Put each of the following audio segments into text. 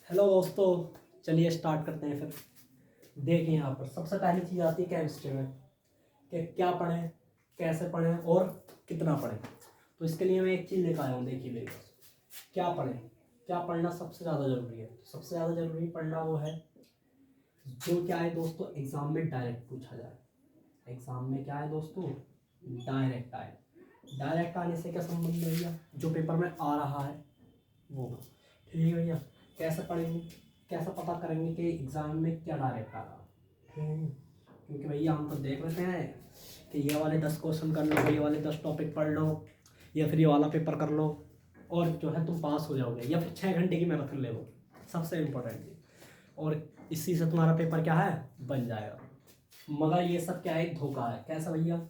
Hello दोस्तों, चलिए start करते हैं फिर। देखिए यहाँ पर सबसे पहली चीज़ आती है केमिस्ट्री में कि क्या पढ़ें, कैसे पढ़ें और कितना पढ़ें। तो इसके लिए मैं एक चीज़ लेकर आया हूँ, देखिए मेरे पास। क्या पढ़ें, क्या पढ़ना सबसे ज़्यादा ज़रूरी है। तो सबसे ज़्यादा ज़रूरी पढ़ना वो है जो क्या है दोस्तों, एग्ज़ाम में डायरेक्ट पूछा जाए। एग्ज़ाम में क्या है दोस्तों, डायरेक्ट आए। डायरेक्ट आने से क्या संबंध है भैया, जो पेपर में आ रहा है वो। ठीक है भैया, कैसे पढ़ेंगे, कैसे पता करेंगे कि एग्ज़ाम में क्या डायरेक्ट आ रहा है। क्योंकि भैया हम तो देख लेते हैं कि ये वाले 10 क्वेश्चन कर लो, ये वाले 10 टॉपिक पढ़ लो, या फिर ये वाला पेपर कर लो और जो है तुम पास हो जाओगे, या फिर 6 घंटे की मैराथन ले लो, सबसे इम्पोर्टेंट चीज़। और इसी से तुम्हारा पेपर क्या है, बन जाएगा। मगर ये सब क्या है, एक धोखा है। कैसा भैया,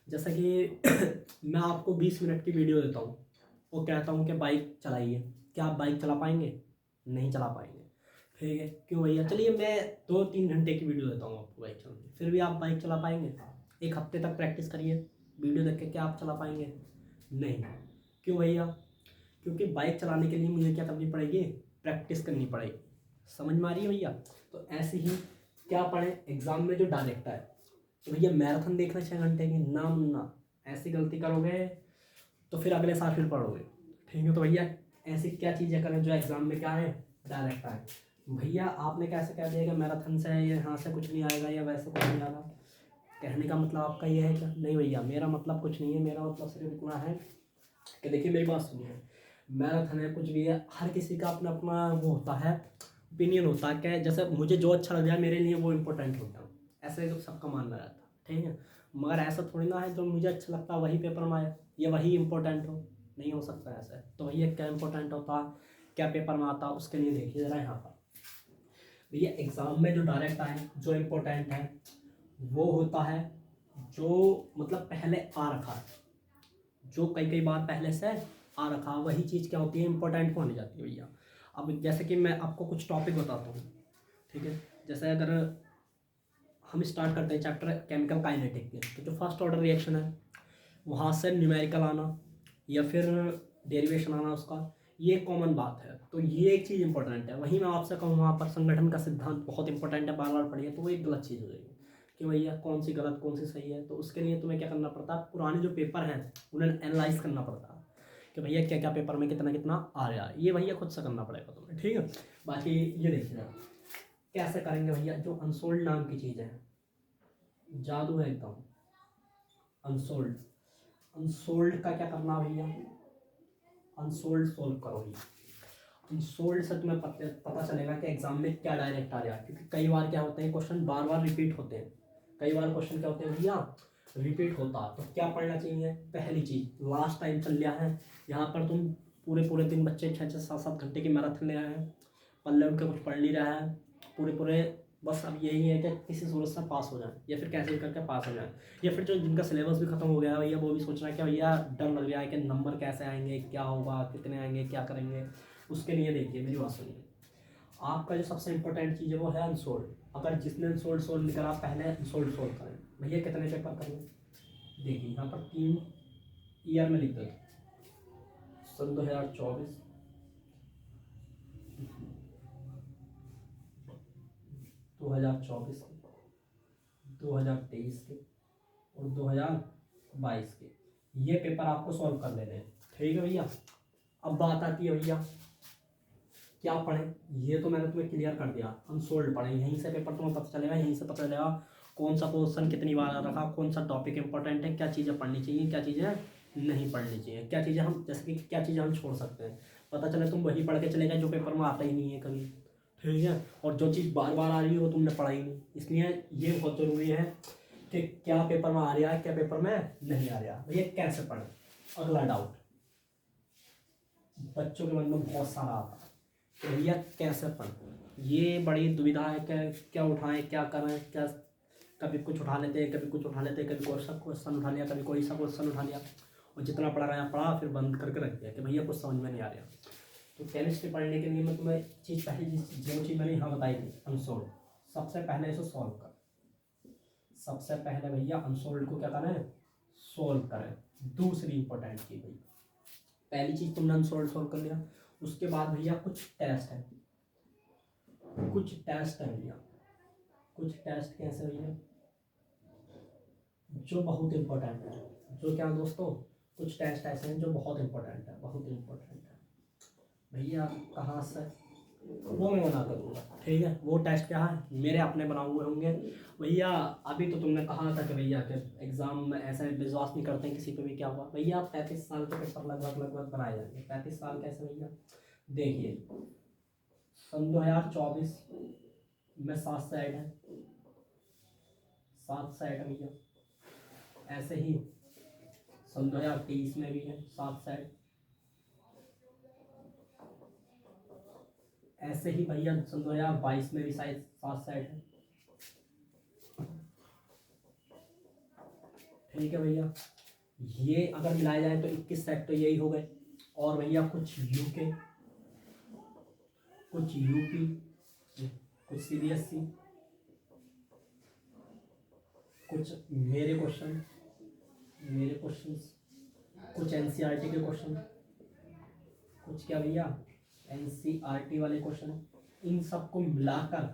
जैसा कि मैं आपको 20 मिनट की वीडियो देता हूँ और कहता हूँ कि बाइक चलाइए, क्या आप बाइक चला पाएंगे? नहीं चला पाएंगे। ठीक है, क्यों भैया? चलिए मैं 2-3 घंटे की वीडियो देता हूँ आपको बाइक चलाने की, फिर भी आप बाइक चला पाएंगे? एक हफ्ते तक प्रैक्टिस करिए, वीडियो देख के क्या आप चला पाएंगे? नहीं। क्यों भैया? क्योंकि बाइक चलाने के लिए मुझे क्या करनी पड़ेगी, प्रैक्टिस करनी पड़ेगी। समझ में आ रही है भैया? तो ऐसे ही क्या पढ़ें एग्जाम में जो डायरेक्ट है। तो भैया मैराथन देखना 6 घंटे की, ना मुन्ना ऐसी गलती करोगे तो फिर अगले साल फिर पढ़ोगे। ठीक है, तो भैया ऐसी क्या चीज़ें करें जो एग्जाम में क्या है, डायरेक्ट आए। भैया आपने कैसे कह दिया कि मैराथन से यहाँ से कुछ नहीं आएगा या वैसे कुछ नहीं आएगा, कहने का मतलब आपका ये है क्या? नहीं भैया, मेरा मतलब कुछ नहीं है। मेरा मतलब सिर्फ इतना है कि देखिए मेरी बात सुनिए, मैराथन है कुछ भी है, हर किसी का अपना अपना वो होता है, ओपिनियन होता है कि जैसे मुझे जो अच्छा लग जाए मेरे लिए वो इम्पोर्टेंट होता है, ऐसे तो सबका मानना रहता है। ठीक है, मगर ऐसा थोड़ी ना है जो मुझे अच्छा लगता है वही पेपर में आए या वही इम्पोर्टेंट हो, नहीं हो सकता ऐसा। तो भैया क्या इम्पोर्टेंट होता, क्या पेपर में आता, उसके लिए देखिए ज़रा यहाँ पर। भैया एग्ज़ाम में जो डायरेक्ट आए, जो इम्पोर्टेंट है वो होता है जो मतलब पहले आ रखा है, जो कई कई बार पहले से आ रखा, वही चीज़ क्या होती है, इंपॉर्टेंट होने जाती है भैया। अब जैसे कि मैं आपको कुछ टॉपिक बताता हूँ। ठीक है, जैसे अगर हम स्टार्ट करते हैं चैप्टर केमिकल काइनेटिक के, तो जो फर्स्ट ऑर्डर रिएक्शन है वहाँ से न्यूमेरिकल आना या फिर डेरिवेशन आना उसका, ये कॉमन बात है। तो ये एक चीज़ इंपॉर्टेंट है। वहीं मैं आपसे कहूँ वहाँ पर संगठन का सिद्धांत बहुत इंपॉर्टेंट है, बार बार पढ़िए, तो वो एक गलत चीज़ हो जाएगी कि भैया कौन सी गलत कौन सी सही है। तो उसके लिए तुम्हें क्या करना पड़ता है, पुराने जो पेपर हैं उन्हें एनालाइज करना पड़ता है कि भैया क्या क्या पेपर में कितना कितना आ रहा है, ये भैया खुद से करना पड़ेगा तुम्हें। ठीक है, बाकी ये देखिए कैसे करेंगे भैया। जो अनसोल्ड नाम की चीज़ है, जादू है एकदम। अनसोल्ड, अनसोल्ड का क्या करना भैया, अनसोल्ड सोल्व करो भैया। अनसोल्ड से तुम्हें पता चलेगा कि एग्जाम में क्या डायरेक्ट आ रहा है। क्योंकि कई बार क्या होते हैं, क्वेश्चन बार बार रिपीट होते हैं। कई बार क्वेश्चन क्या होते हैं भैया, रिपीट होता। तो क्या पढ़ना चाहिए, पहली चीज़ लास्ट टाइम चल रहा है, यहाँ पर तुम पूरे पूरे दिन बच्चे 6-6 7-7 घंटे की मैराथन ले रहे हैं, पल्ले उनके कुछ पढ़ नहीं रहा है पूरे पूरे, बस अब यही है कि किसी सूरत से पास हो जाए या फिर कैसे भी करके पास हो जाए। या फिर जो जिनका सिलेबस भी खत्म हो गया है भैया, वो भी सोच रहा है कि भैया डर लग गया है कि नंबर कैसे आएंगे, क्या होगा, कितने आएंगे, क्या करेंगे। उसके लिए देखिए मेरी बात सुनिए, आपका जो सबसे इंपॉर्टेंट चीज़ है वो है अनसोल्ड। अगर जिसने अनसोल्ड सोल्व नहीं करा, पहले अनसोल्ड सोल्व करें। भैया कितने पेपर करें, देखिए यहाँ पर 3 ईयर में लिख दो, सन 2024, 2024 के, 2023 के और 2022 के, ये पेपर आपको सॉल्व कर लेने हैं। ठीक है भैया, अब बात आती है भैया क्या पढ़ें। ये तो मैंने तुम्हें क्लियर कर दिया, अनसोल्ड पढ़ें, यहीं से पेपर तुम्हें पता चलेगा, यहीं से पता चलेगा कौन सा क्वेश्चन कितनी बार आ रखा, कौन सा टॉपिक इंपॉर्टेंट है, क्या चीज़ें पढ़नी चाहिए, क्या चीज़ें नहीं पढ़नी चाहिए, क्या चीज़ें हम जैसे कि क्या चीज़ें हम छोड़ सकते हैं। पता चले तुम वही पढ़ के चलेगा जो पेपर में आता ही नहीं है कभी। ठीक है, और जो चीज़ बार बार आ रही है वो तुमने पढ़ा ही नहीं। इसलिए ये बहुत ज़रूरी है कि क्या पेपर में आ रहा है, क्या पेपर में नहीं आ रहा। भैया कैसे पढ़ें, अगला डाउट बच्चों के मन में बहुत सारा आता है, तो भैया कैसे पढ़ें, ये बड़ी दुविधा है कि क्या उठाएं, क्या करें, क्या कभी कुछ उठा लेते हैं, कभी कुछ उठा लेते हैं, कभी कोई सा क्वेश्चन उठा लिया, कभी कोई सा क्वेश्चन उठा लिया और जितना पढ़ा रहा पढ़ा फिर बंद करके रख दिया कि भैया कुछ समझ में नहीं आ रहा। तो केमिस्ट्री पढ़ने के लिए मैं तुम्हें चीज़ पहली जो चीज़ मैंने यहाँ बताई थी, अनसोल्ड, सबसे पहले इसे सॉल्व कर। सबसे पहले भैया अनसोल्ड को क्या करें, सोल्व करें। दूसरी इंपॉर्टेंट चीज़ भैया, पहली चीज़ तुमने अनसोल्ड सोल्व कर लिया, उसके बाद भैया कुछ टेस्ट है। कुछ टेस्ट है भैया, कुछ टेस्ट कैसे भैया जो बहुत इंपॉर्टेंट है, जो क्या दोस्तों, कुछ टेस्ट ऐसे हैं जो बहुत इंपॉर्टेंट है, बहुत इंपॉर्टेंट है भैया। कहाँ से, वो मैं बना करूँगा, ठीक है। वो टेस्ट क्या है, मेरे अपने बनाए हुए होंगे भैया। अभी तो तुमने कहा था कि भैया कि एग्ज़ाम में ऐसा विश्वास नहीं करते हैं किसी पे भी, क्या हुआ भैया, 35 साल के पेपर लगभग बनाए जाएंगे। 35 साल कैसे भैया, देखिए सन 2024 में 7 साइड है, 7 साइड है भैया। ऐसे ही सन 2023 में भी है 7 साइड। ऐसे ही भैया सन 2022 में भी शायद 7 साइड है, ठीक है भैया। ये अगर मिलाया जाए तो 21 सेट तो यही हो गए। और भैया कुछ यूके, कुछ यूपी, कुछ सीबीएसई, कुछ मेरे क्वेश्चन, कुछ एनसीईआरटी के क्वेश्चन, कुछ क्या भैया एनसीईआरटी वाले क्वेश्चन। इन सबको मिलाकर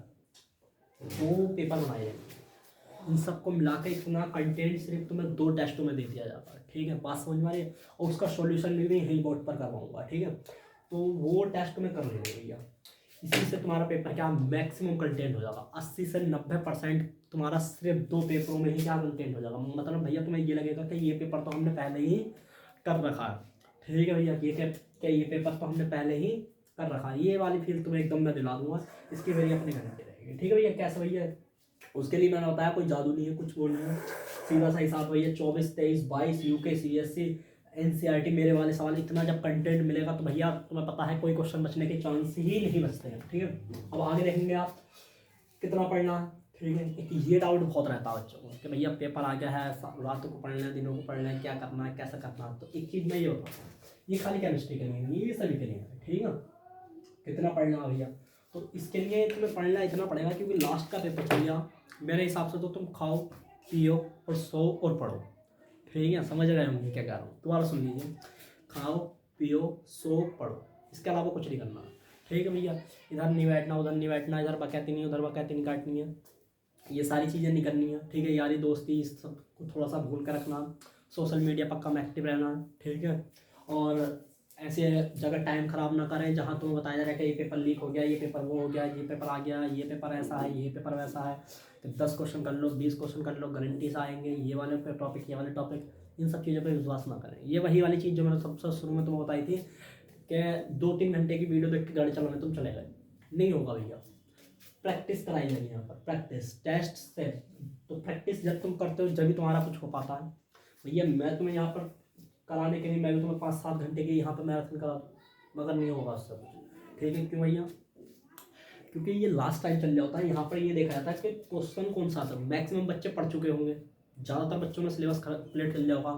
2 पेपर बनाए जाएंगे। इन सबको मिलाकर इतना कंटेंट सिर्फ तुम्हें 2 टेस्टों में दे दिया जाता है, ठीक है। बात समझ में आ रही है। और उसका सॉल्यूशन भी मैं यही बोर्ड पर करवाऊंगा, ठीक है। तो वो टेस्ट में कर लेंगे भैया। इसी से तुम्हारा पेपर क्या मैक्सिमम कंटेंट हो जाएगा। 80 से 90% तुम्हारा सिर्फ 2 पेपरों में ही क्या कंटेंट हो जाएगा। मतलब भैया तुम्हें ये लगेगा कि ये पेपर तो हमने पहले ही कर रखा है, ठीक है भैया। ये पेपर तो हमने पहले ही कर रखा है। ये वाली फील तुम्हें एकदम मैं दिला दूंगा। इसकी मेरी अपनी गारंटी रहेगी, ठीक है भैया। कैसे भैया, उसके लिए मैंने बताया कोई जादू नहीं है, कुछ वो नहीं है, सीधा सा हिसाब भैया। 24, 23, 22 यूके, सीएससी, एनसीईआरटी मेरे वाले सवाल। इतना जब कंटेंट मिलेगा तो भैया तुम्हें पता है कोई क्वेश्चन बचने के चांस ही नहीं बचते हैं, ठीक है। अब आगे देखेंगे आप कितना पढ़ना, ठीक है। एक ये डाउट बहुत रहता है बच्चों को कि भैया पेपर आ गया है, रातों को पढ़ना है, दिनों को पढ़ना है, क्या करना है, कैसे करना है। तो एक चीज़ मैं ये बताता हूँ, ये खाली केमिस्ट्री के लिए नहीं, ये सभी के लिए है, ठीक है। कितना पढ़ना है भैया, तो इसके लिए तुम्हें पढ़ना इतना पड़ेगा क्योंकि लास्ट का पेपर भैया मेरे हिसाब से तो तुम खाओ पियो और सो और पढ़ो, ठीक है। समझ रहे होंगे क्या कह रहा हूँ, दोबारा सुन लीजिए। खाओ पियो सो पढ़ो, इसके अलावा कुछ नहीं करना, ठीक है भैया। इधर नहीं बैठना, उधर नहीं बैठना, इधर बकैती नहीं, उधर बकैती नहीं काटनी है, ये सारी चीज़ें नहीं करनी है, ठीक है। यारी दोस्ती इस सब को थोड़ा सा भूल कर रखना, सोशल मीडिया पर कम एक्टिव रहना, ठीक है। और ऐसे जगह टाइम ख़राब ना करें जहाँ तुम्हें बताया जा रहा है कि ये पेपर लीक हो गया, ये पेपर वो हो गया, ये पेपर आ गया, ये पेपर ऐसा है, ये पेपर वैसा है। तो 10 क्वेश्चन कर लो, 20 क्वेश्चन कर लो, गारंटी से आएंगे। ये वाले टॉपिक, ये वाले टॉपिक, इन सब चीज़ों पर विश्वास ना करें। ये वही वाली चीज़ जो मैंने सबसे शुरू में तुम्हें बताई थी कि 2-3 घंटे की वीडियो देख के गाड़ी चलाने तुम चले गए, नहीं होगा भैया। प्रैक्टिस कराई जाएगी यहाँ पर, प्रैक्टिस टेस्ट से। तो प्रैक्टिस जब तुम करते हो जब तुम्हारा कुछ हो पाता है भैया। मैं तुम्हें यहाँ पर कराने के लिए मैं भी तुम्हें 5-7 घंटे की यहाँ पर मैराथन करा दूँ, मगर नहीं होगा उससे कुछ, ठीक है। क्यों भैया, क्योंकि ये लास्ट टाइम चल जाता है। यहाँ पर ये देखा जाता है कि क्वेश्चन कौन सा था, मैक्सिमम बच्चे पढ़ चुके होंगे, ज़्यादातर बच्चों में सिलेबस कंप्लीट कर लिया होगा।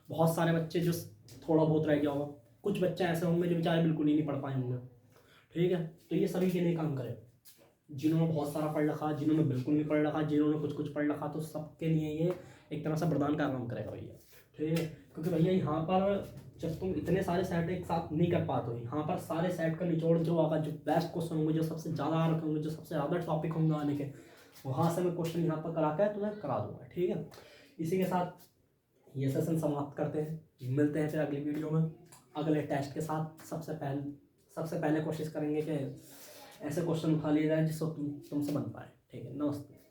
बहुत सारे बच्चे जो थोड़ा बहुत रह गया होगा, कुछ बच्चे ऐसे होंगे जो बेचारे बिल्कुल ही नहीं पढ़ पाए होंगे, ठीक है। तो ये सभी के लिए काम करे, जिन्होंने बहुत सारा पढ़ रखा, जिन्होंने बिल्कुल नहीं पढ़ रखा, जिन्होंने कुछ कुछ पढ़ रखा, तो सबके लिए ये एक तरह से वरदान का काम करेगा भैया, ठीक है। क्योंकि भैया यहाँ पर जब तुम इतने सारे सेट एक साथ नहीं कर पाते हो, यहाँ पर सारे सेट का निचोड़ जो आगा, जो बेस्ट क्वेश्चन होंगे, जो सबसे ज़्यादा आ रखे होंगे, जो सबसे ज़्यादा टॉपिक होंगे आने के, वहाँ से मैं क्वेश्चन यहाँ पर करा कर तुम्हें करा दूंगा, ठीक है। इसी के साथ ये सेशन समाप्त करते हैं, मिलते हैं फिर अगली वीडियो में अगले टेस्ट के साथ। सबसे पहले कोशिश करेंगे कि ऐसे क्वेश्चन उठा लिए जाए जिससे तुमसे बन पाए, ठीक है। नमस्ते।